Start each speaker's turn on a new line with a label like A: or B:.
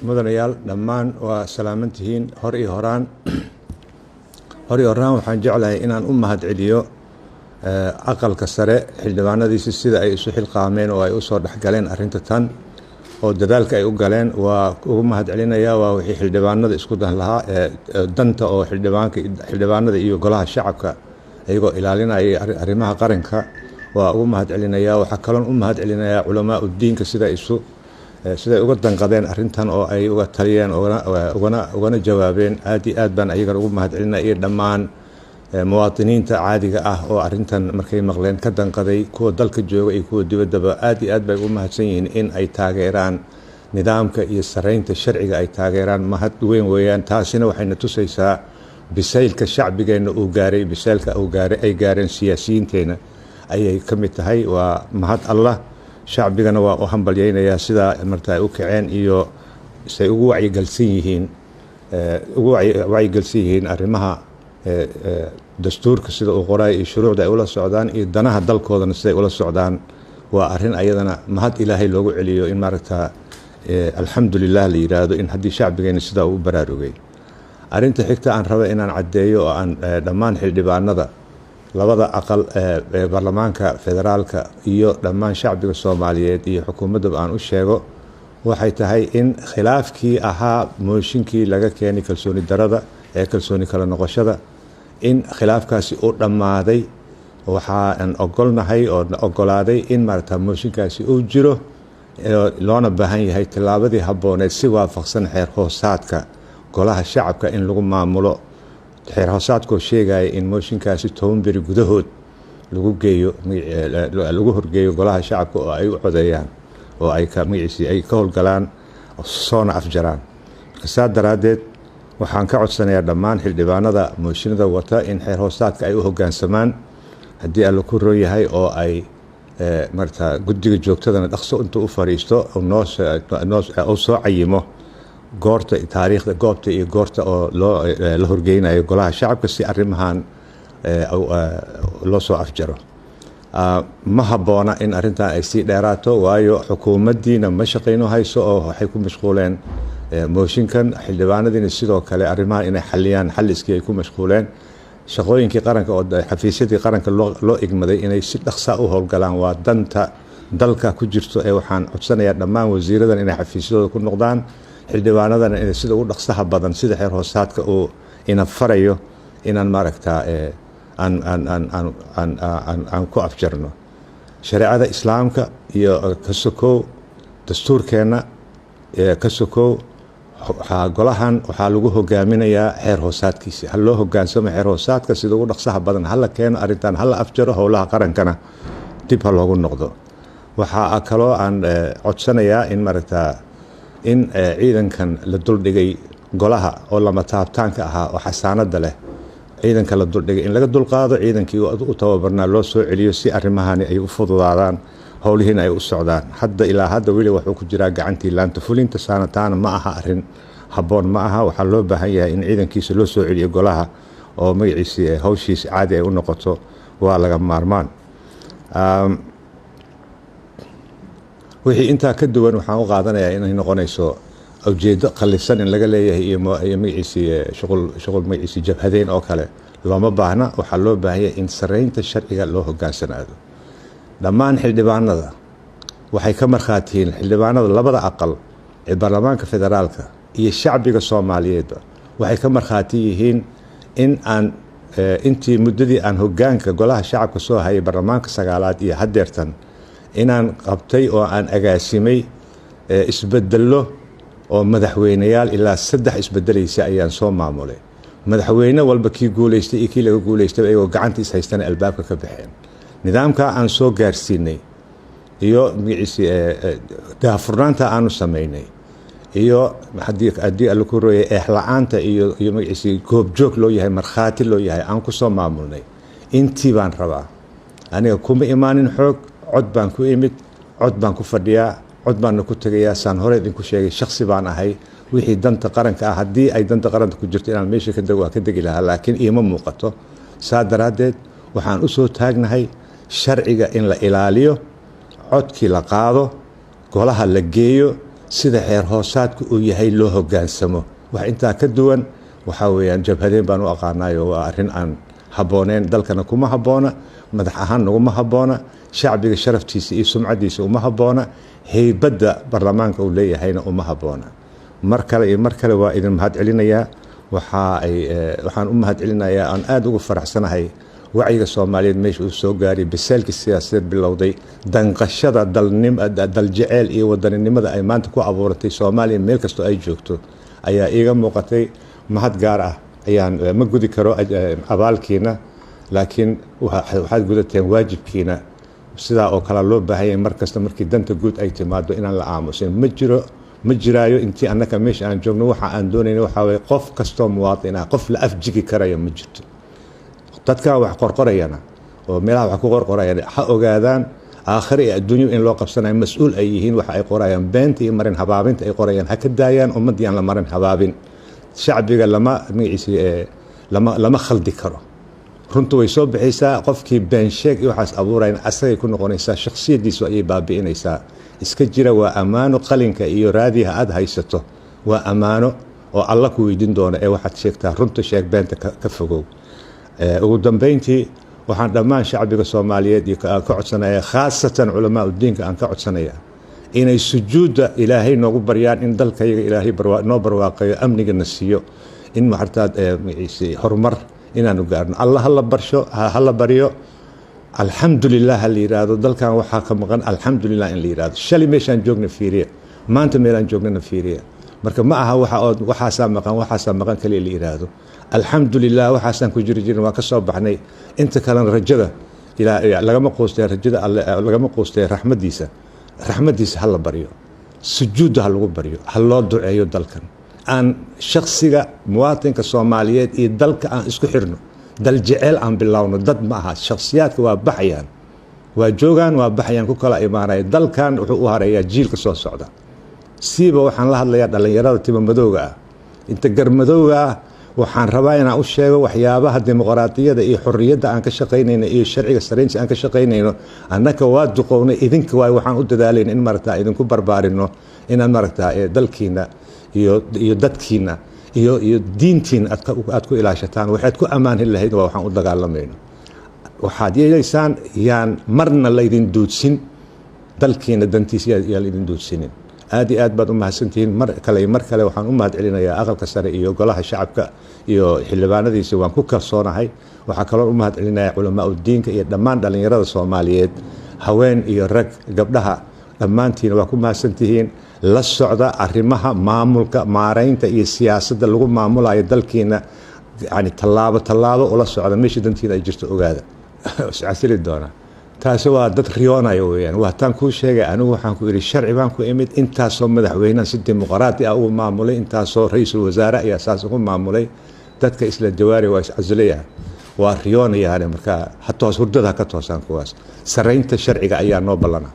A: mudanayaal dhammaan waa salaamantihiin hor iyo horaan waxaan jeclahay inaan u mahadceliyo aqalka sare xildhibaanadiisa sida ay isu xilqaameen oo ay u soo dhaxgaleen arrinta tan oo dadaalka ay u galeen waa ugu mahadcelinayaa. waa wixii xildhibaanada isku dan lahaa danta oo xildhibaanada iyo golaha shacabka ayagoo ilaalinaya arrimaha qaranka waa ugu mahadcelinayaa. waxaa kaloon u mahadcelinayaa culamaa udiinka siday uga danqadeen arrintan oo ay uga taliyeen ugana jawaabeen. aad iyo aad baan ayagana ugu mahadcelinaya iyo dhammaan muwaadiniinta caadiga ah oo arrintan markay maqleen ka danqaday, kuwa dalka jooga iyo kuwa dibaddaba aad iyo aad bay ugu mahadsan yihiin in ay taageeraan nidaamka iyo saraynta sharciga ay taageeraan. mahad weyn weeyaan. taasina waxayna tusaysaa bisaylka shacbigeenna uu gaaray, bisaylka ay gaareen siyaasiyiinteena ayay ka mid tahay. waa mahad allah. shacbigana waa u hambalyaynayaa sidaa marta ay u kaceen iyo say ugu wacyigelsan yihiin arrimaha dastuurka sida uu qoray iyo shuruucda ay ula socdaan iyo danaha dalkoodana siday ula socdaan. waa arrin ayadana mahad ilaahay loogu celiyo in maaragta alxamdulilah la yiraahdo in haddii shacbigeena sidaa uu baraarugay. arrinta xigta aan raba inaan caddeeyo oo aan dhammaan xildhibaanada labada aqal ee baarlamaanka federaalka iyo dhammaan shacbiga Soomaaliyeed iyo xukuumadda aan u sheego waxay tahay in khilaafkii ahaa mooshinkii laga keenay kalsooni darada ee kalsooni kala noqoshada in khilaafkaasi uu dhammaaday. waxaan ogolnahay oo ogolaaday in maaragta mooshinkaasi uu jiro loona baahan yahay tillaabadii habbooneed si waafaqsan xeer hoosaadka golaha shacabka in lagu maamulo. xeer hoosaadkoo sheegaya in mooshinkaasi 10 beri gudahood lagu horgeeyo golaha shacabka oo ay u codeeyaan oo ay ka howlgalaan soona afjaraan. marka saa daraaddeed waxaan ka codsanayaa dhammaan xildhibaanada mooshinada wata in xeer hoosaadka ay u hoggaansamaan haddii alla ku roon yahay oo ay marta guddiga joogtadana dhaqso intuu u fadhiisto oo soo cayimo goorta taariikhda goobta iyo goorta oo la horgeynayo golaha shacabka si arrimahan loo soo afjaro. ma habboona in arrintan ay sii dheeraato waayo xukuumaddiina ma shaqayno hayso oo waxay ku mashquuleen mooshinkan. xildhibaanadiina sidoo kale arrimaha inay xaliyaan xalliskii ay ku mashquuleen. shaqooyinkii qaranka oo xafiisyadii qaranka loo igmaday inay si dhaqsa u howlgalaan waa danta dalka ku jirto. waxaan codsanayaa dhammaan wasiiradan inay xafiisyadooda ku noqdaan, xildhibaanadana inay sida ugu dhaqsaha badan sida xeer hoosaadka uu ina farayo inaan maaragtaa aan ku afjarno. shareecada islaamka iyo ka sokow dastuurkeenna ka sokow golahan waxaa lagu hogaaminayaa xeer hoosaadkiisa. ha loo hogaansamo xeer hoosaadka sida ugu dhaqsaha badan hala keeno arrintan hala afjaro. howlaha qarankana dib ha loogu noqdo. waxaa kaloo aan codsanayaa in maaragtaa in ciidankan la duldhigay golaha oo lama taabtaanka ahaa oo xasaanada leh ciidanka la duldhigay in laga dulqaado, ciidankii u tababarnaa loo soo celiyo si arrimahani ay u fududaadaan, howlihiina ay u socdaan. ilaa hadda weli wuxuu ku jiraa gacantii laanta fulinta. saanataana ma aha arrin habboon ma aha. waxaa loo baahan yahay in ciidankiisa loo soo celiyo golaha oo magaciisii hawshiisa caadi ay u noqoto. waa laga maarmaan. wixii intaa ka duwan waxaan u qaadanayaa inay noqonayso ujeeddo qallisan in laga leeyahay iyo magaciisii shuqul magaciisii jabhadeyn oo kale looma baahna. waxaa loo baahan yahay in saraynta sharciga loo hoggaansanaado. dhammaan xildhibaanada waxay ka markhaatiyiin xildhibaanada labada aqal ee baarlamaanka federaalka iyo shacbiga Soomaaliyeedba waxay ka markhaati yihiin in aan intii muddadii aan hoggaanka golaha shacabka soo hayay baarlamaanka 9aad iyo haddeertan inaan qabtay oo aan agaasimay isbedello oo madaxweyneyaal ilaa 3 isbedelaysa ayaan soo maamulay. madaxweyne walba kii guuleystay iyo kii laga guuleystay ayagoo gacantiis haystana albaabka ka baxeen. nidaamka aan soo gaarsiinay iyo magaciisii daahfurnaanta aanu samaynay iyo haddii alla ku rooyay eexla'aanta iyo magaciisii goobjoog loo yahay, markhaati loo yahay aan ku soo maamulnay. intii baan rabaa. aniga kuma imaanin xoog. cod baan ku imid, cod baan ku fadhiyaa, cod baanna ku tegayaa. saan hore idinku sheegay shaksi baan ahay. wixii danta qaranka ah haddii ay danta qaranka ku jirto inaan meesha ka dego waa ka degi lahaa, laakiin iima muuqato. saa daraaddeed waxaan u soo taagnahay sharciga in la ilaaliyo, codkii la qaado, golaha la geeyo sida xeer hoosaadku uu yahay loo hogaansamo wax intaa ka duwan waxa weeyaan jabhadeen baan u aqaanayo waa arrin aan habbooneen dalkana kuma habboona madax ahaan naguma habboona shacbiga sharaftiisa iyo sumcadiisa uma habboona heybadda baarlamaanka uu leeyahayna uma habboona mar kale iyo mar kale waa idin mahad celinayaa waxaan u mahad celinayaa aan aad ugu faraxsanahay wacyiga Soomaaliyeed meesha uu soo gaaray biseelka siyaasadeed bilowday danqashada daljecel iyo wadaninimada ay maanta ku abuuratay Soomaaliya meel kasto ay joogto ayaa iiga muuqatay mahad gaar ah ayaan ma gudi karo abaalkiina laakiin waxaad gudateen waajibkiina sidaa oo kala loo baahan yahay markasta markii danta guud ay timaado inaan la aamusin ma jiraayo intii annaka meesha aan joogno waxa aan doonayno waxa way qof kasto muwaadin ah qof la afjigi karayo ma jirto dadka wax qorqorayana oo meelaha wax ku qorqorayaan ha ogaadaan aakhiri adduunyo in loo qabsanayo mas'uul ay yihiin waxa ay qorayaan beenta iyo marin habaabinta ay qorayaan ha ka daayaan ummadii aan la marin habaabin shacbiga lama khaldi karo runtu way soo bixaysaa qofkii been sheeg iyo waxaas abuurayna asagay ku noqonaysaa shakhsiyadiisu ayay baabi'inaysaa iska jira waa ammaano qalinka iyo raadiha aad haysato waa ammaano oo alla ku weydiin doona ee waxaad sheegtaa runta sheeg beenta ka fogow ugu dambeyntii waxaan dhammaan shacbiga Soomaaliyeed ka codsanayaa khaasatan culamaa diinka aan ka codsanayaa inay sujuuda ilaahay noogu baryaan in dalkayaga ilaahay noo barwaaqayo amniga nasiyo in maxartaad horumar inaanu gaarno allah la baryo alxamdulilah la yiraahdo dalkan waxaa ka maqan alxamdulilah in la yiraahdo shalay meeshaan joogna fiiriya maanta meelaan joognana fiiriya marka ma aha waxaasaa maqan kaliya la yiraahdo alxamdulilah waxaasaan ku jirin waa ka soo baxnay inta kalena rajada lagama quustay raxmadiisa ha la baryo sujuudda ha lagu baryo ha loo duceeyo dalkan aan shakhsiga muwaadinka Soomaaliyeed iyo dalka aan isku xirno dal jecel aan bilowno dad ma aha shakhsiyaadka waa baxayaan waa joogaan waa baxayaan ku kala imaanay dalkan wuxuu u hareeyaa jiilka soo socda siiba waxaan la hadlayaa dhalinyarada timo madowga ah inta garmadowga ah waxaan rabaa inaan u sheego waxyaabaha dimuqraadiyada iyo xorriyadda aan ka shaqeynayno iyo sharciga saraynta aan ka shaqeynayno annaka waa duqownay idinka waay waxaan u dadaalayna in maragtaa idinku barbaarino inaan maragtaa dalkiina iyo dadkiina iyo diintiina aad ku ilaashataan waxaad ku amaanin lahayd waa waxaan u dagaalamayno waxaad yeelaysaan yaan marna laydin duudsin dalkiina dantiisa yaan laydin duudsinin aad iyo aad baad u mahadsantihiin mar kale waxaan u mahad celinayaa aqalka sare iyo golaha shacabka iyo xildhibaanadiisa waan ku kalsoonahay waxaa kaloo u mahad celinayaa culamaa diinka iyo dhammaan dhalinyarada Soomaaliyeed haween iyo rag gabdhaha dhammaantiin waa ku mahadsantihiin la socda arrimaha maamulka maareynta iyo siyaasadda lagu maamulayo dalkiina yani tallaabo ula socda meesha dantiina ay jirto ogaada iscasili doona taasi waa dad riyoonayo weeyaan waa tan ku sheegay anigu waxaan ku iri sharci baan ku imid intaasoo madaxweynaha si dimuqraadi ah ugu maamulay intaasoo ra'iisul wasaare ayaa saas ugu maamulay dadka isla jawaari waa iscasilayaan waa riyoonayaan marka hatoos hurdada ka toosaan kuwaas saraynta sharciga ayaa noo ballana